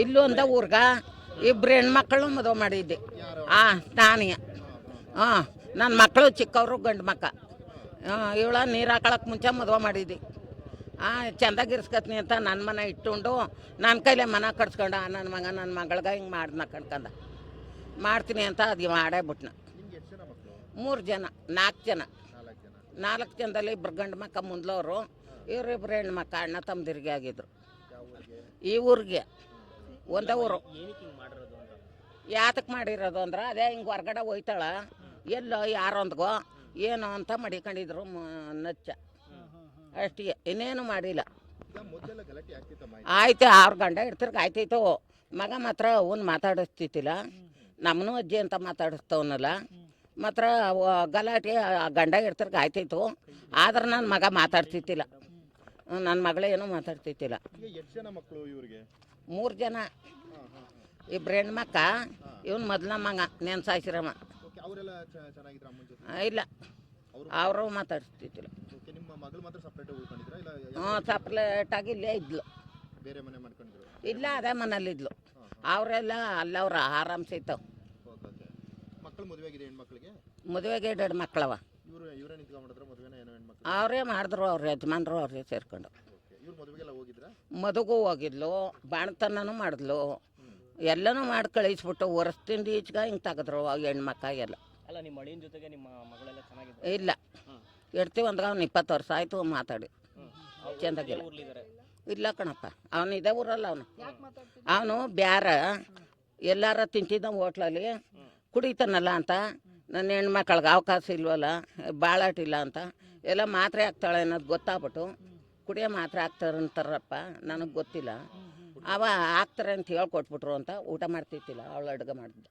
ಇಲ್ಲೂ ಒಂದ ಊರ್ಗ ಇಬ್ಬರು ಹೆಣ್ಮಕ್ಳು ಮದುವೆ ಮಾಡಿದ್ದೆ. ನಾನೇ ನನ್ನ ಮಕ್ಕಳು ಚಿಕ್ಕವರು ಗಂಡು ಮಕ್ಕ. ಇವಳ ನೀರು ಹಾಕೊಳಕ್ಕೆ ಮುಂಚೆ ಮದುವೆ ಮಾಡಿದ್ದೆ. ಚಂದಾಗಿರ್ಸ್ಕತ್ನಿ ಅಂತ ನನ್ನ ಮನೆ ಇಟ್ಟುಕೊಂಡು ನನ್ನ ಕೈಲೇ ಮನೆ ಕಟ್ಸ್ಕೊಂಡ. ನನ್ನ ಮಗ ನನ್ನ ಮಗಳಿಗೆ ಹಿಂಗೆ ಮಾಡ್ದ ಕಣ್ಕಂದ ಮಾಡ್ತೀನಿ ಅಂತ ಅದು ಮಾಡೇ ಬಿಟ್ನ. 3 ಜನ 4 ಜನ 4 ಜನದಲ್ಲಿ 2 ಗಂಡು ಮಕ್ಕ ಮುಂದ್ಲವರು, ಇವರಿಬ್ಬರು ಹೆಣ್ಣು ಮಕ್ಕ ಅಣ್ಣ ತಮ್ಮದಿರಿಗೆ ಆಗಿದ್ರು. ಈ ಊರಿಗೆ ಒಂದೇ ಊರು. ಯಾತಕ್ಕೆ ಮಾಡಿರೋದು ಅಂದ್ರೆ ಅದೇ ಹಿಂಗೆ ಹೊರ್ಗಡೆ ಹೋಯ್ತಾಳ ಎಲ್ಲೋ ಯಾರೊಂದ್ಗೋ ಏನೋ ಅಂತ ಮಡಿಕೊಂಡಿದ್ರು ನಚ್ಚ ಅಷ್ಟಿಗೆ, ಇನ್ನೇನು ಮಾಡಿಲ್ಲ. ಆಯ್ತು ಅವ್ರ ಗಂಡ ಇಡ್ತಿರ್ಗ ಆಯ್ತಾಯ್ತು. ಮಗ ಮಾತ್ರ ಅವನು ಮಾತಾಡಿಸ್ತಿತ್ತಿಲ್ಲ, ನಮ್ಮನೂ ಅಜ್ಜಿ ಅಂತ ಮಾತಾಡಿಸ್ತವನಲ್ಲ. ಮಾತ್ರ ಗಲಾಟೆ ಗಂಡ ಇಡ್ತಿರ್ಗ ಆಯ್ತಾಯ್ತು. ಆದ್ರೆ ನನ್ನ ಮಗ ಮಾತಾಡ್ತಿತ್ತಿಲ್ಲ, ನನ್ನ ಮಗಳೇನು ಮಾತಾಡ್ತಿತ್ತಿಲ್ಲ. 3 ಜನ, 2 ಹೆಣ್ಮಕ್ಕ, ಇವನು ಮೊದಲ ಮಗ ನೆನ್ಸಾಯ್ಸಿರಮ್ಮ. ಇಲ್ಲ ಅವರು ಮಾತಾಡ್ತಿತ್ತಿಲ್ಲ. ಸಪ್ರೇಟಾಗಿ ಇಲ್ಲೇ ಇದ್ಲು. ಇಲ್ಲ ಅದೇ ಮನೇಲಿದ್ಲು. ಅವರೆಲ್ಲ ಅಲ್ಲವ್ರ ಆರಾಮ್ಸೆ ಇತ್ತವು. ಮದುವೆಗೆ 2 ಮಕ್ಕಳವ. ಅವರೇ ಮಾಡಿದ್ರು, ಅವ್ರ ಯಜಮಾನ್ರು ಅವ್ರೇ ಸೇರ್ಕೊಂಡು. ಮದುಗೂ ಹೋಗಿದ್ಲು, ಬಾಣತನೂ ಮಾಡಿದ್ಲು, ಎಲ್ಲನೂ ಮಾಡಿ ಕಳಿಸ್ಬಿಟ್ಟು ವರ್ಷದಿಂದ ಈಚೆಗೆ ಹಿಂಗೆ ತೆಗೆದ್ರು ಹೆಣ್ಮಕ್ಕ ಎಲ್ಲ. ಇಲ್ಲ ಇಡ್ತೀವಿ ಅಂದ್ರೆ ಅವ್ನು 20 ವರ್ಷ ಆಯಿತು ಮಾತಾಡಿ ಚೆಂದಾಗಿಲ್ಲ. ಇಲ್ಲ ಕಣಪ್ಪ, ಅವನು ಇದೇ ಊರಲ್ಲ. ಅವನು ಬ್ಯಾರ ಎಲ್ಲಾರ ತಿಂತಿದ್ದ ಹೋಟ್ಲಲ್ಲಿ ಕುಡಿತಾನಲ್ಲ ಅಂತ. ನನ್ನ ಹೆಣ್ಮಕ್ಳಿಗೆ ಅವಕಾಶ ಇಲ್ವಲ್ಲ, ಬಾಳಾಟಿಲ್ಲ ಅಂತ ಎಲ್ಲ ಮಾತ್ರೆ ಹಾಕ್ತಾಳೆ ಅನ್ನೋದು ಗೊತ್ತಾಗ್ಬಿಟ್ಟು ಕುಡಿಯೋ ಮಾತ್ರೆ ಹಾಕ್ತಾರಂತಾರಪ್ಪ, ನನಗೆ ಗೊತ್ತಿಲ್ಲ. ಅವ ಹಾಕ್ತಾರೆ ಅಂತ ಹೇಳ್ಕೊಟ್ಬಿಟ್ರು ಅಂತ ಊಟ ಮಾಡ್ತಿತ್ತಿಲ್ಲ. ಅವಳು ಅಡುಗೆ ಮಾಡಿದ್ದ.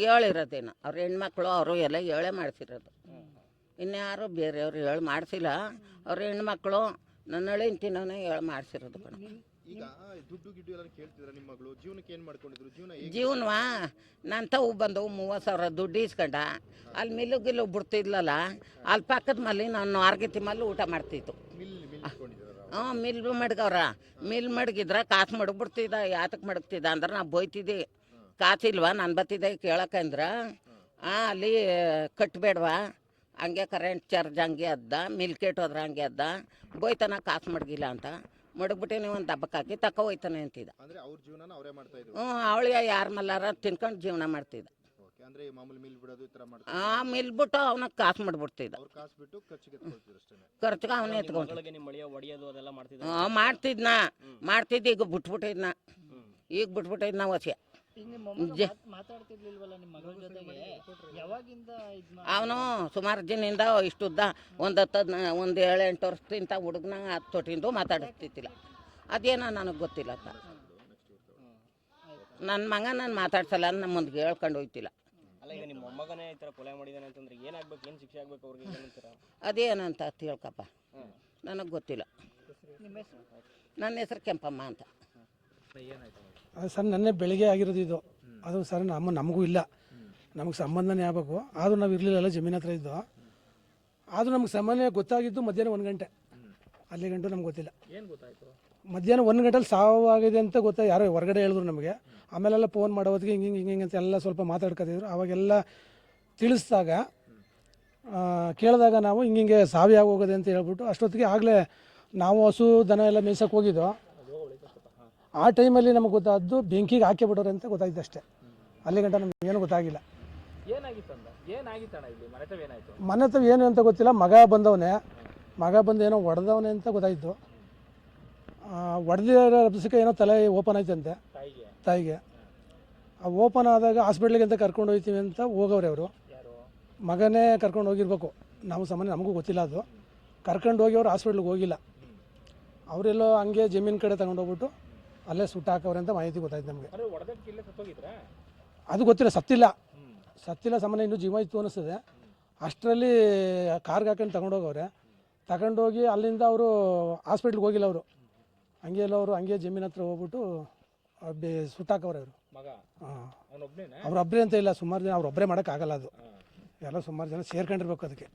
ಹೇಳಿರೋದೇನು ಅವ್ರ ಹೆಣ್ಮಕ್ಳು ಅವರು ಎಲ್ಲ ಹೇಳೇ ಮಾಡಿಸಿರೋದು. ಇನ್ಯಾರು ಬೇರೆಯವ್ರು ಹೇಳಿ ಮಾಡಿಸಿಲ್ಲ. ಅವ್ರ ಹೆಣ್ಮಕ್ಳು ನನ್ನ ಹೆಂಡ್ತಿನವನೇ ಹೇಳಿ ಮಾಡಿಸಿರೋದು ಕಣ. ಜೀವನವಾ ನನ್ನ ತಾವು ಬಂದು 30,000 ದುಡ್ಡು ಇಸ್ಕೊಂಡ. ಅಲ್ಲಿ ಮಿಲ್ಲು ಬಿಡ್ತಿದ್ಲಲ್ಲ, ಅಲ್ಲಿ ಪಕ್ಕದ ಮಲ್ಲಿ ನಾನು ಆರ್ಗಿತಿ ಮಲ್ಲಿ ಊಟ ಮಾಡ್ತಿತ್ತು. ಮಿಲ್ ಮಡ್ಗವ್ರ ಮಿಲ್ ಮಡಗಿದ್ರೆ ಕಾಸು ಮಡಗ್ಬಿಡ್ತಿದ್ದ. ಯಾತಕ್ಕೆ ಮಡಗ್ತಿದ್ದ ಅಂದ್ರೆ ನಾ ಬೋಯ್ತಿದ್ದೆ. ಕಾಸಿಲ್ವಾ ನಾನು ಬತ್ತಿದ್ದೆ ಕೇಳಕ್ಕಂದ್ರೆ ಅಲ್ಲಿ ಕಟ್ಟಬೇಡ್ವಾ, ಹಂಗೆ ಕರೆಂಟ್ ಚಾರ್ಜ್ ಹಂಗೆ ಅದ್ದ, ಮಿಲ್ ಕೆಟ್ಟೋದ್ರೆ ಹಂಗೆ ಅದ್ದ, ಬೋಯ್ತಾನ ಕಾಸು ಮಡಗಿಲ್ಲ ಅಂತ ಮಡಗ್ಬಿಟ್ಟೆ ನೀವು ಒಂದು ದಬ್ಬಕ್ಕೆ ಹಾಕಿ ತಕ್ಕ ಹೋಯ್ತಾನೆ ಅಂತಿದ್ದ. ಅವಳಿಗೆ ಯಾರ ಮಲ್ಲಾರ ತಿನ್ಕೊಂಡು ಜೀವನ ಮಾಡ್ತಿದ್ದ. ಮಿಲ್ ಬಿಟ್ಟು ಅವನ ಕಾಸು ಮಾಡ್ಬಿಡ್ತಿದ್ದ. ಖರ್ಚಿಗೆ ಅವನೇ ಎತ್ಕೊಂಡು ಮಾಡ್ತಿದ್ದ. ಈಗ ಬಿಟ್ಬಿಟ್ಟಿದ್ನ, ವಸಿ. ಅವನು ಸುಮಾರು ದಿನದಿಂದ ಇಷ್ಟುದ್ದ ಒಂದು 7-8 ವರ್ಷದಿಂದ ಹುಡುಗನ 10 ತೊಟ್ಟಿಂದು ಮಾತಾಡಿಸ್ತಿತ್ತಿಲ್ಲ. ಅದೇನೋ ನನಗೆ ಗೊತ್ತಿಲ್ಲ ಅಂತ. ನನ್ನ ಮಗ ನಾನು ಮಾತಾಡ್ಸಲ್ಲ, ನಮ್ಮ ಮುಂದೆ ಹೇಳ್ಕೊಂಡು ಹೋಯ್ತಿಲ್ಲ. ಅದೇನಂತ ತಿಳ್ಕಪ್ಪ, ನನಗೆ ಗೊತ್ತಿಲ್ಲ. ನನ್ನ ಹೆಸರು ಕೆಂಪಮ್ಮ ಅಂತ. ಸರ್ ನನ್ನೇ ಬೆಳಿಗ್ಗೆ ಆಗಿರೋದು ಇದು. ಅದು ಸರ್ ನಮಗೂ ಇಲ್ಲ, ನಮಗೆ ಸಂಬಂಧನೇ ಆಗಬೇಕು. ಆದರೂ ನಾವು ಇರಲಿಲ್ಲ, ಜಮೀನು ಹತ್ರ ಇದ್ದು. ಆದರೂ ನಮ್ಗೆ ಸಾಮಾನ್ಯ ಗೊತ್ತಾಗಿದ್ದು ಮಧ್ಯಾಹ್ನ 1 ಗಂಟೆ. ಅಲ್ಲಿ ಗಂಟು ನಮ್ಗೆ ಗೊತ್ತಿಲ್ಲ. ಮಧ್ಯಾಹ್ನ 1 ಗಂಟೆಲಿ ಸಾವಾಗಿದೆ ಅಂತ ಗೊತ್ತಾಗಿ ಯಾರೋ ಹೊರಗಡೆ ಹೇಳಿದ್ರು ನಮಗೆ. ಆಮೇಲೆಲ್ಲ ಫೋನ್ ಮಾಡೋದಕ್ಕೆ ಹಿಂಗೆ ಅಂತ ಎಲ್ಲ ಸ್ವಲ್ಪ ಮಾತಾಡ್ಕೊತಿದ್ರು. ಅವಾಗೆಲ್ಲ ತಿಳಿಸಿದಾಗ ಕೇಳಿದಾಗ ನಾವು ಹಿಂಗೆ ಸಾವಿ ಆಗೋಗಿದೆ ಅಂತ ಹೇಳ್ಬಿಟ್ಟು ಅಷ್ಟೊತ್ತಿಗೆ ಆಗಲೇ ನಾವು ಹಸು ದನ ಎಲ್ಲ ಮೇಯ್ಸೋಕೆ ಹೋಗಿದ್ದು. ಆ ಟೈಮಲ್ಲಿ ನಮಗೆ ಗೊತ್ತಾದ್ದು ಬೆಂಕಿಗೆ ಹಾಕಿ ಬಿಡೋರು ಅಂತ ಗೊತ್ತಾಯ್ತು ಅಷ್ಟೇ. ಅಲ್ಲಿ ಗಂಟ ನಮ್ಗೆ ಏನು ಗೊತ್ತಾಗಿಲ್ಲ. ಮನೆತವ ಏನು ಅಂತ ಗೊತ್ತಿಲ್ಲ. ಮಗ ಬಂದು ಏನೋ ಹೊಡೆದವನೇ ಅಂತ ಗೊತ್ತಾಯಿತು. ಹೊಡೆದಿರೋ ರಭಸಕ್ಕೆ ಏನೋ ತಲೆ ಓಪನ್ ಆಯ್ತಂತೆ ತಾಯಿಗೆ. ಆ ಓಪನ್ ಆದಾಗ ಹಾಸ್ಪಿಟ್ಲಿಗೆ ಅಂತ ಕರ್ಕೊಂಡು ಹೋಗ್ತೀವಿ ಅಂತ ಹೋಗೋರೆ ಅವರು. ಮಗನೇ ಕರ್ಕೊಂಡು ಹೋಗಿರ್ಬೇಕು, ನಾವು ಸಾಮಾನ್ಯ ನಮಗೂ ಗೊತ್ತಿಲ್ಲ. ಅದು ಕರ್ಕೊಂಡು ಹೋಗಿ ಅವ್ರು ಹಾಸ್ಪಿಟ್ಲಿಗೆ ಹೋಗಿಲ್ಲ. ಅವರೆಲ್ಲೋ ಹಂಗೆ ಜಮೀನು ಕಡೆ ತಗೊಂಡು ಹೋಗ್ಬಿಟ್ಟು ಅಲ್ಲೇ ಸುಟ್ಟು ಹಾಕವ್ರೆ ಅಂತ ಮಾಹಿತಿ ಗೊತ್ತಾಯ್ತು ನಮಗೆ. ಅದು ಗೊತ್ತಿಲ್ಲ, ಸತ್ತಿಲ್ಲ ಸಾಮಾನ್ಯ ಇನ್ನೂ ಜೀವ ಇತ್ತು ಅನ್ನಿಸ್ತದೆ. ಅಷ್ಟರಲ್ಲಿ ಕಾರ್ಗೆ ಹಾಕೊಂಡು ತಗೊಂಡೋಗವ್ರೆ. ತಗೊಂಡೋಗಿ ಅಲ್ಲಿಂದ ಅವರು ಹಾಸ್ಪಿಟ್ಲಿಗೆ ಹೋಗಿಲ್ಲ. ಅವರು ಹಂಗೆ ಎಲ್ಲ ಅವರು ಹಂಗೆ ಜಮೀನು ಹತ್ರ ಹೋಗ್ಬಿಟ್ಟು ಸುಟ್ಟಾಕವ್ರೆ ಅವರು. ಅವ್ರೊಬ್ಬರೇ ಅಂತ ಇಲ್ಲ, ಸುಮಾರು ಜನ. ಅವ್ರೊಬ್ಬರೇ ಮಾಡೋಕ್ಕಾಗಲ್ಲ, ಅದು ಎಲ್ಲ ಸುಮಾರು ಜನ ಸೇರ್ಕೊಂಡಿರ್ಬೇಕು ಅದಕ್ಕೆ.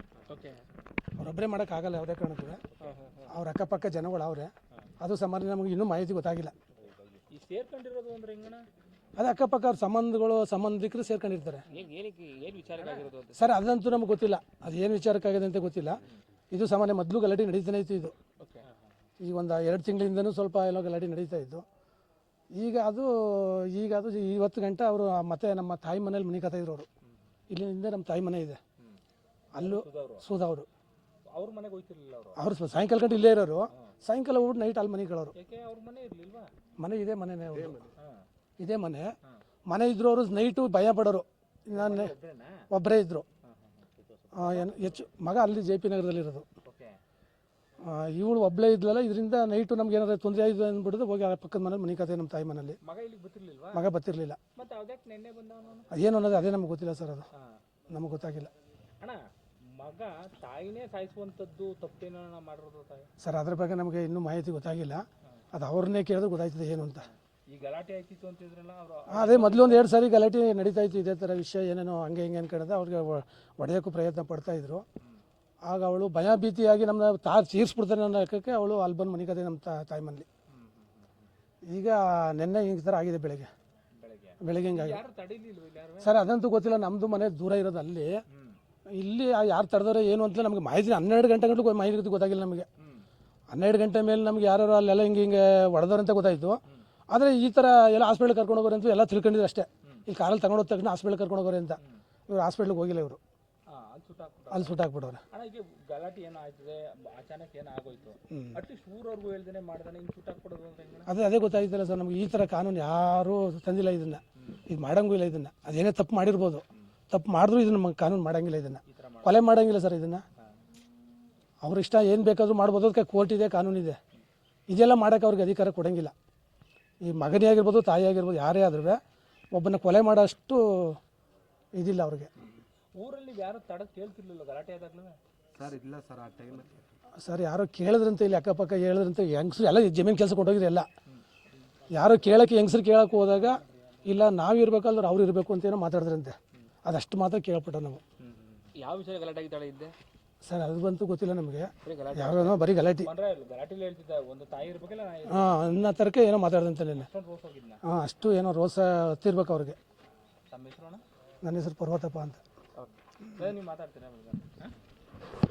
ಅವ್ರೊಬ್ಬರೇ ಮಾಡೋಕ್ಕಾಗಲ್ಲ ಯಾವುದೇ ಕಾರಣಕ್ಕೂ. ಅವ್ರ ಅಕ್ಕಪಕ್ಕ ಜನಗಳು ಅವರೇ. ಅದು ಸಾಮಾನ್ಯ ನಮಗೆ ಇನ್ನೂ ಮಾಹಿತಿ ಗೊತ್ತಾಗಿಲ್ಲ. ಈ ಸೇರ್ಕೊಂಡಿರೋದು ಅಂದ್ರೆ ಹೆಂಗಣ್ಣ? ಅದು ಅಕ್ಕಪಕ್ಕ ಅವ್ರ ಸಂಬಂಧಿಕರು ಸೇರ್ಕೊಂಡಿರ್ತಾರೆ ಏನು ವಿಚಾರಕ್ಕಾಗಿರೋದು ಅಂತ ಸರ್. ಅದಂತೂ ನಮ್ಗೆ ಗೊತ್ತಿಲ್ಲ, ಅದು ಏನು ವಿಚಾರಕ್ಕಾಗಿದೆ ಅಂತ ಗೊತ್ತಿಲ್ಲ. ಇದು ಸಾಮಾನ್ಯ ಮೊದಲು ಗಲಾಟೆ ನಡೀತಾನೆ ಇತ್ತು. ಇದು ಈಗ ಒಂದು 2 ತಿಂಗಳಿಂದನೂ ಸ್ವಲ್ಪ ಎಲ್ಲೋ ಗಲಾಟೆ ನಡೀತಾ ಇತ್ತು. ಈಗ ಅದು ಇವತ್ತು ಗಂಟೆ ಅವರು ಮತ್ತೆ ನಮ್ಮ ತಾಯಿ ಮನೇಲಿ ಮನೆ ಕತ್ತಾ ಇದ್ರು. ಅವರು ಇಲ್ಲಿಂದ ನಮ್ಮ ತಾಯಿ ಮನೆ ಇದೆ, ಅಲ್ಲೂ ಸೂದವರು ಅವ್ರ ಮನೆಗೆ ಹೋಗ್ತಿರ್ಲಿಲ್ಲ ಅವರು ಸಾಯಂಕಾಲ ಗಂಟೆ ಇಲ್ಲೇ ಇರೋರು. ಸಾಯಂಕಾಲ ಹೋಗ್ಬಿಟ್ಟು ನೈಟ್ ಅಲ್ಲಿ ಮನೆ ಕೇಳೋರು. ಯಾಕೆ ಅವ್ರ ಮನೆ ಇರ್ಲಿಲ್ವಾ? ಮನೆ ಇದೆ, ಮನೆನೇ ಇದೇ ಮನೆ ಇದ್ರು. ಅವರು ನೈಟು ಭಯ ಪಡೋರು. ನಾನು ಒಬ್ಬರೇ ಇದ್ದರು. ಹೆಚ್ಚು ಮಗ ಅಲ್ಲಿ JP ನಗರದಲ್ಲಿರೋದು. ಇವಳು ಒಬ್ಬಳೇ ಇದ್ಲಲ್ಲ, ಇದರಿಂದ ನೈಟು ನಮ್ಗೆ ಏನಾದ್ರು ತೊಂದರೆ ಆಯಿತು ಅಂದ್ಬಿಟ್ಟು ಹೋಗಿ ಪಕ್ಕದ ಮನೇಲಿ ಮನೆ ಕತೆ ನಮ್ಮ ತಾಯಿ ಮನೇಲಿ. ಮಗ ಬರ್ತಿರ್ಲಿಲ್ಲ. ಅದೇನು ಅನ್ನೋದು ಅದೇ ನಮ್ಗೆ ಗೊತ್ತಿಲ್ಲ ಸರ್. ಅದು ನಮಗೆ ಗೊತ್ತಾಗಿಲ್ಲ ಮಗ ತಾಯಿನೇ ಸಾಯಿಸುವಂಥದ್ದು ತಪ್ಪೇನೋ ಮಾಡಿರೋದು ಸರ್. ಅದ್ರ ಬಗ್ಗೆ ನಮಗೆ ಇನ್ನೂ ಮಾಹಿತಿ ಗೊತ್ತಾಗಿಲ್ಲ. ಅದು ಅವ್ರನ್ನೇ ಕೇಳಿದ್ರೆ ಗೊತ್ತಾಯ್ತದೆ ಏನು ಅಂತ. ಈ ಗಲಾಟೆ ಆಯ್ತಿತ್ತು ಅಂತಿದ್ರಲ್ಲ ಅವರು? ಅದೇ ಮೊದಲು ಒಂದು 2 ಸಾರಿ ಗಲಾಟೆ ನಡೀತಾ ಇತ್ತು ಇದೇ ಥರ ವಿಷಯ. ಏನೇನೋ ಹಂಗೆ ಹಿಂಗೆ ಅನ್ಕೊಂಡ್ರೆ ಅವ್ರಿಗೆ ಹೊಡೆಯೋಕ್ಕೂ ಪ್ರಯತ್ನ ಪಡ್ತಾಯಿದ್ರು. ಆಗ ಅವಳು ಭಯ ಭೀತಿಯಾಗಿ ನಮ್ಮನ್ನ ಚೀರಿಸ್ಬಿಡ್ತಾರೆ ಅನ್ನೋ ಲೆಕ್ಕಕ್ಕೆ ಅವಳು ಅಲ್ಲಿ ಬಂದು ಮನೆ ಕತೆ ನಮ್ಮ ತಾಯಿ ಮನೇಲಿ. ಈಗ ನಿನ್ನೆ ಈ ಥರ ಆಗಿದೆ ಬೆಳಗ್ಗೆ ಹಿಂಗಾಗಿ ಸರ್. ಅದಂತೂ ಗೊತ್ತಿಲ್ಲ, ನಮ್ಮದು ಮನೆ ದೂರ ಇರೋದು ಅಲ್ಲಿ. ಇಲ್ಲಿ ಯಾರು ತಡೆದವ್ರೆ ಏನು ಅಂತ ನಮಗೆ ಮಾಹಿತಿ 12 ಗಂಟೆ ಗಂಟು ಮಾಹಿತಿ ಗೊತ್ತಾಗಿಲ್ಲ ನಮಗೆ. 12 ಗಂಟೆ ಮೇಲೆ ನಮ್ಗೆ ಯಾರು ಅಲ್ಲೆಲ್ಲ ಹಿಂಗೆ ಹೊಡೆದವ್ರಂತ ಗೊತ್ತಾಯಿತು. ಆದರೆ ಈ ಥರ ಎಲ್ಲ ಹಾಸ್ಪಿಟ್ಲಿಗೆ ಕರ್ಕೊಂಡು ಹೋಗೋರು ಅಂತ ಎಲ್ಲ ತಿಳ್ಕೊಂಡಿದ್ರು ಅಷ್ಟೇ. ಇಲ್ಲಿ ಕಾರಲ್ಲಿ ತಗೊಂಡು ಹೋದ ತಕ್ಷಣ ಹಾಸ್ಪಿಟ್ಲಿಗೆ ಕರ್ಕೊಂಡು ಹೋಗೋರೆ ಅಂತ. ಇವ್ರು ಹಾಸ್ಪಿಟ್ಲಿಗೆ ಹೋಗಿಲ್ಲ. ಇವರು ಅಲ್ಲಿ ಸುಟ್ಟಾಕ್ಬಿಟ್ಟವ್ರೆ. ಗಲಾಟೆ ಏನೋ ಆಯ್ತದೆ, ಅಚಾನಕ್ ಏನೋ ಆಗೋಯ್ತು. ಅಟ್ಲೀಸ್ಟ್ ಊರವ್ರಿಗೂ ಹೇಳ್ದೇನೆ ಮಾಡ್ದಾನೆ ಹಿಂಗೆ ಸುಟ್ಟಾಕ್ಬಿಡೋದು ಅಂದ್ರೆ ಅದೇ ಗೊತ್ತಾಯ್ತಲ್ಲ ಸರ್ ನಮ್ಗೆ. ಈ ಥರ ಕಾನೂನು ಯಾರೂ ತಂದಿಲ್ಲ ಇದನ್ನು. ಇದು ಮಾಡಂಗೂ ಇಲ್ಲ ಇದನ್ನು. ಅದೇನೇ ತಪ್ಪು ಮಾಡಿರ್ಬೋದು, ತಪ್ಪು ಮಾಡಿದ್ರು ಇದನ್ನು ನಮಗೆ ಕಾನೂನು ಮಾಡಂಗಿಲ್ಲ. ಇದನ್ನು ಕೊಲೆ ಮಾಡಂಗಿಲ್ಲ ಸರ್. ಇದನ್ನು ಅವ್ರ ಇಷ್ಟ ಏನು ಬೇಕಾದರೂ ಮಾಡ್ಬೋದು. ಅದಕ್ಕೆ ಕೋರ್ಟ್ ಇದೆ, ಕಾನೂನಿದೆ. ಇದೆಲ್ಲ ಮಾಡೋಕ್ಕೆ ಅವ್ರಿಗೆ ಅಧಿಕಾರ ಕೊಡೋಂಗಿಲ್ಲ. ಈ ಮಗನೇ ಆಗಿರ್ಬೋದು, ತಾಯಿ ಆಗಿರ್ಬೋದು, ಯಾರೇ ಆದ್ರೂ ಒಬ್ಬನ ಕೊಲೆ ಮಾಡೋಷ್ಟು ಇದಿಲ್ಲ ಅವ್ರಿಗೆ. ಊರಲ್ಲಿ ಯಾರು ತಡಕ್ಕೆ ಕೇಳ್ತಿರ್ಲಿಲ್ಲ ಗಲಾಟೆ ಆದಾಗ್ಲೂ ಸರ್? ಇಲ್ಲ ಸರ್, ಆ ಟೈಮಲ್ಲಿ ಸರ್ ಯಾರೋ ಕೇಳಿದ್ರಂತೆ, ಇಲ್ಲಿ ಅಕ್ಕಪಕ್ಕ ಹೇಳಿದ್ರಂತೆ. ಹೆಂಗಸರು ಎಲ್ಲ ಜಮೀನು ಕೆಲಸ ಕೊಟ್ಟೋಗಿದ್ರು ಎಲ್ಲ. ಯಾರೋ ಕೇಳೋಕ್ಕೆ ಹೆಂಗಸರು ಕೇಳೋಕ್ಕೆ ಹೋದಾಗ ಇಲ್ಲ ನಾವು ಇರಬೇಕಂದ್ರೆ ಅವ್ರು ಇರಬೇಕು ಅಂತೇನೋ ಮಾತಾಡಿದ್ರಂತೆ. ಅದಷ್ಟು ಮಾತ್ರ ಕೇಳ್ಪಟ್ಟ ನಾವು. ಯಾವ ವಿಷಯ ಗಲಾಟೆ ಆಗಿದ್ದಾಳೆ ಇದ್ದೆ ಸರ್? ಅದು ಬಂತು ಗೊತ್ತಿಲ್ಲ ನಮಗೆ. ಯಾರೋ ಬರೀ ಗಲಾಟೆ ಹೇಳ್ತಿದ್ದ ಒಂದು ತಾಯಿ ಇರ್ಬೇಕಲ್ಲ ಅನ್ನೋ ಥರಕ್ಕೆ ಏನೋ ಮಾತಾಡ್ದಂತೆ ನೆನ್ನೆ. ಅಷ್ಟು ಏನೋ ರೋಸ ಹತ್ತಿರ್ಬೇಕು ಅವ್ರಿಗೆ. ತಮ್ಮ ಹೆಸರು? ನನ್ನ ಹೆಸರು ಪರ್ವತಪ್ಪ ಅಂತ. ನೀವು ಮಾತಾಡ್ತೀರಾ?